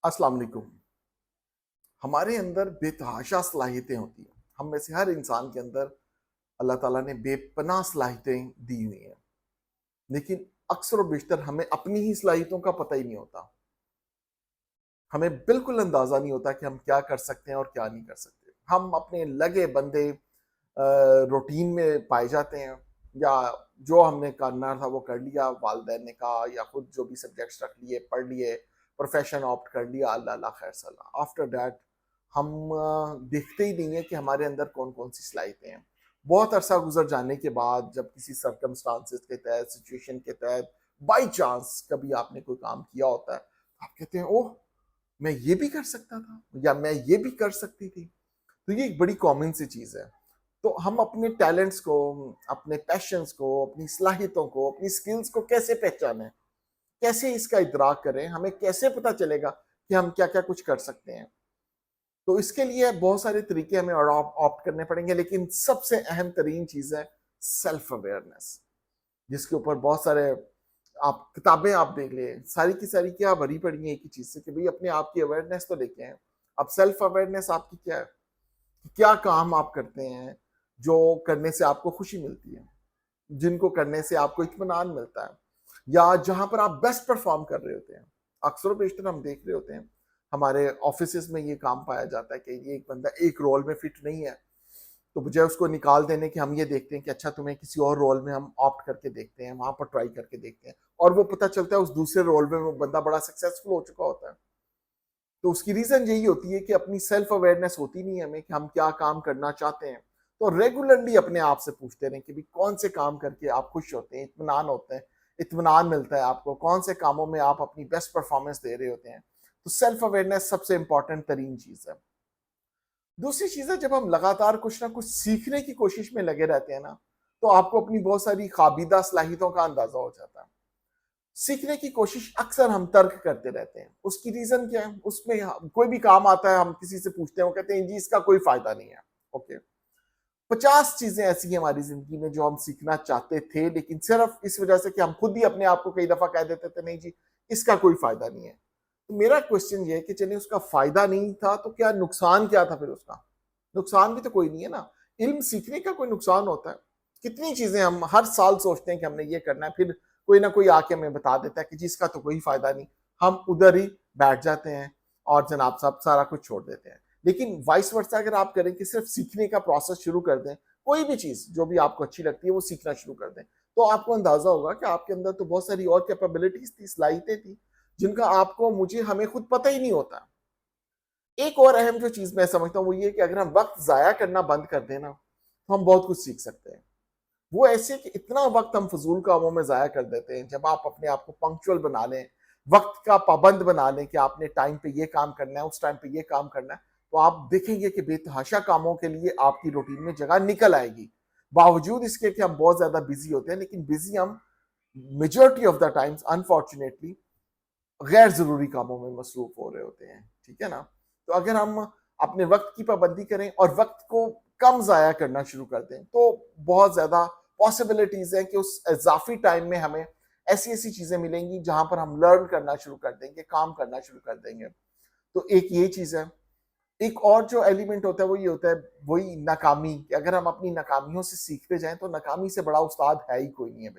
अस्सलाम वालेकुम। हमारे अंदर बेतहाशा सलाहियतें होती हैं। हम में से हर इंसान के अंदर अल्लाह ताला ने बेपनाह सलाहियतें दी हुई हैं, लेकिन अक्सर और बेशतर हमें अपनी ही सलाहियतों का पता ही नहीं होता। हमें बिल्कुल अंदाजा नहीं होता कि हम क्या कर सकते हैं और क्या नहीं कर सकते। हम अपने लगे बंदे रूटीन में पाए जाते हैं, या जो हमने करना था वो कर लिया, वालिदैन ने कहा, या खुद जो भी सब्जेक्ट्स रख लिए पढ़ लिए, प्रोफेशन ऑप्ट कर लिया, अल्लाह अल्लाह खैर सलाह। आफ्टर दैट हम देखते ही नहीं है कि हमारे अंदर कौन कौन सी सलाहियतें हैं। बहुत अरसा गुजर जाने के बाद जब किसी सर्कमस्टांसिस के तहत, सिचुएशन के तहत, बाई चांस कभी आपने कोई काम किया होता है, आप कहते हैं ओह, मैं ये भी कर सकता था, या मैं ये भी कर सकती थी। तो ये एक बड़ी कॉमन सी चीज़ है। तो हम अपने टैलेंट्स को, अपने पैशंस को, अपनी सलाहियतों को, अपनी स्किल्स को कैसे पहचानें? कैसे इसका इदराक करें? हमें कैसे पता चलेगा कि हम क्या-क्या कुछ कर सकते हैं? तो इसके लिए बहुत सारे तरीके हमें ऑप्ट करने पड़ेंगे, लेकिन सबसे अहम तरीन चीज़ है सेल्फ अवेयरनेस, जिसके ऊपर बहुत सारे आप किताबें आप देख लें, सारी की सारी क्या भरी पड़ी हैं एक ही चीज़ से कि भई अपने आप की अवेयरनेस तो लेके आएँ। अब सेल्फ अवेयरनेस आपकी क्या है? क्या काम आप करते हैं जो करने से आपको खुशी मिलती है, जिनको करने से आपको इत्मीनान मिलता है, या जहां पर आप बेस्ट परफॉर्म कर रहे होते हैं। अक्सर बेशतर हम देख रहे होते हैं, हमारे ऑफिसेज में ये काम पाया जाता है कि ये एक बंदा एक रोल में फिट नहीं है, तो बजाय उसको निकाल देने के हम ये देखते हैं कि अच्छा तुम्हें किसी और रोल में हम ऑप्ट करके देखते हैं, वहां पर ट्राई करके देखते हैं, और वो पता चलता है उस दूसरे रोल में वो बंदा बड़ा सक्सेसफुल हो चुका होता है। तो उसकी रीजन यही होती है कि अपनी सेल्फ अवेयरनेस होती नहीं है हमें कि हम क्या काम करना चाहते हैं। तो रेगुलरली अपने आप से पूछते रहें कि भी कौन से काम करके आप खुश होते हैं, इत्मीनान होते हैं, इत्मीनान मिलता है आपको, कौन से कामों में आप अपनी बेस्ट परफॉर्मेंस दे रहे होते हैं। तो सेल्फ अवेयरनेस सबसे इंपॉर्टेंट तरीन चीज है। दूसरी चीज है, जब हम लगातार कुछ ना कुछ सीखने की कोशिश में लगे रहते हैं ना, तो आपको अपनी बहुत सारी काबिदा सलाहियतों का अंदाजा हो जाता है। सीखने की कोशिश अक्सर हम तर्क करते रहते हैं। उसकी रीजन क्या है? उसमें कोई भी काम आता है, हम किसी से पूछते हैं, वो कहते हैं जी इसका कोई फायदा नहीं है। ओके, 50 चीजें ऐसी हैं हमारी जिंदगी में जो हम सीखना चाहते थे, लेकिन सिर्फ इस वजह से कि हम खुद ही अपने आप को कई दफा कह देते थे नहीं जी इसका कोई फायदा नहीं है। तो मेरा क्वेश्चन ये है कि चलिए उसका फायदा नहीं था तो क्या नुकसान क्या था फिर उसका? नुकसान भी तो कोई नहीं है ना। इल्म सीखने का कोई नुकसान होता है? कितनी चीजें हम हर साल सोचते हैं कि हमने ये करना है, फिर कोई ना कोई आके हमें बता देता है कि जी इसका तो कोई फायदा नहीं। हम उधर ही बैठ जाते हैं और जनाब साहब सारा कुछ छोड़ देते हैं। लेकिन वाइस वर्सा अगर आप करें कि सिर्फ सीखने का प्रोसेस शुरू कर दें, कोई भी चीज जो भी आपको अच्छी लगती है वो सीखना शुरू कर दें, तो आपको अंदाजा होगा कि आपके अंदर तो बहुत सारी और कैपेबिलिटीज थी, सलाहियतें थी, जिनका आपको, मुझे, हमें खुद पता ही नहीं होता। एक और अहम जो चीज मैं समझता हूँ वो ये कि अगर हम वक्त जाया करना बंद कर दें ना, तो हम बहुत कुछ सीख सकते हैं। वो ऐसे कि इतना वक्त हम फजूल कामों में जाया कर देते हैं। जब आप अपने आप को पंक्चुअल बना लें, वक्त का पाबंद बना लें कि आपने टाइम पे ये काम करना है, उस टाइम पे ये काम करना है, तो आप देखेंगे कि बेतहाशा कामों के लिए आपकी रूटीन में जगह निकल आएगी। बावजूद इसके कि हम बहुत ज्यादा बिजी होते हैं, लेकिन बिजी हम majority of the times unfortunately गैर जरूरी कामों में मसरूफ हो रहे होते हैं। ठीक है ना? तो अगर हम अपने वक्त की पाबंदी करें और वक्त को कम जाया करना शुरू कर दें, तो बहुत ज्यादा पॉसिबिलिटीज हैं कि उस इजाफी टाइम में हमें ऐसी ऐसी चीजें मिलेंगी जहां पर हम लर्न करना शुरू कर देंगे, काम करना शुरू कर देंगे। तो एक ये चीज है। एक और जो एलिमेंट होता है वो ये होता है, वही नाकामी, कि अगर हम अपनी नाकामियों से सीखते जाएं तो नाकामी से बड़ा उस्ताद है ही कोई नहीं है भाई।